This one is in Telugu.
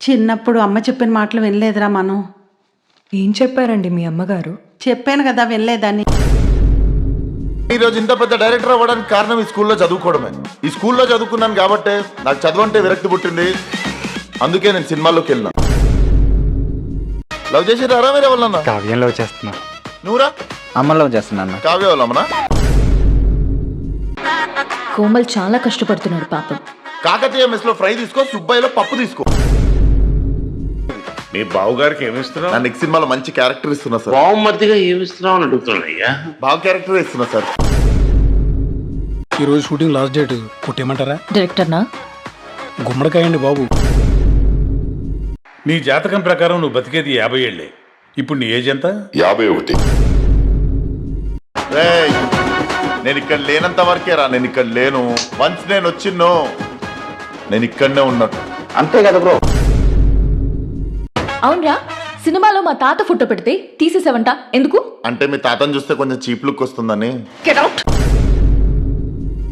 చిన్నప్పుడు అమ్మ చెప్పిన మాటలు వినలేదురా మనం. ఏం చెప్పారండి మీ అమ్మగారు? చెప్పాను కదా వినలేదని. ఈరోజు ఇంత పెద్ద డైరెక్టర్ అవ్వడానికి కారణం ఈ స్కూల్లో చదువుకోవడమే. ఈ స్కూల్లో చదువుకున్నాను కాబట్టి నాకు చదువు అంటే విరక్తి పుట్టింది. అందుకే నేను సినిమాల్లోకి వెళ్ళినా. లవ్ చేసి రారా మీరు ఎవరన్నా? కావ్యం లవ్ చేస్తున్నా. నువ్వురా? అమ్మ లవ్ చేస్తున్నా. కావ్య వాళ్ళమ్మనా? కోమల్ చాలా కష్టపడుతున్నాడు పాపం. కాకతీయ మెస్ లో ఫ్రై తీసుకో, సుబ్బయ్యలో పప్పు తీసుకో. మీ బావగారికి ఏమిస్తున్నావు? నా నెక్స్ట్ సినిమాలో మంచి క్యారెక్టర్ ఇస్తున్నా సార్. బావమర్దిగా ఏమిస్తున్నావు అని అడుగుతున్నాయ్యా. బాగా క్యారెక్టర్ ఇస్తున్నా సార్. ఈరోజు షూటింగ్ లాస్ట్ డేట్ కొట్టేయమంటారా? డైరెక్టర్నా? గుమ్మడికాయ అండి బాబు. నీ జాతకం ప్రకారం నువ్వు బతికేది 50 ఏళ్లే. ఇప్పుడు నీ ఏజ్ ఎంత? 51. రేయ్, నేను ఇక్కడ లేనంత వరకే రా. నేను ఇక్కడ లేను. వన్స్ నేను వచ్చిన్నో నేను ఇక్కడనే ఉన్నట్టు. అంతే కదా బ్రో. అవునరా, సినిమాలో మా తాత ఫోటో పెడితే తీసేసావంట, ఎందుకు? అంటే మీ తాతను చూస్తే కొంచెం చీప్ లుక్ వస్తుందని. Get out.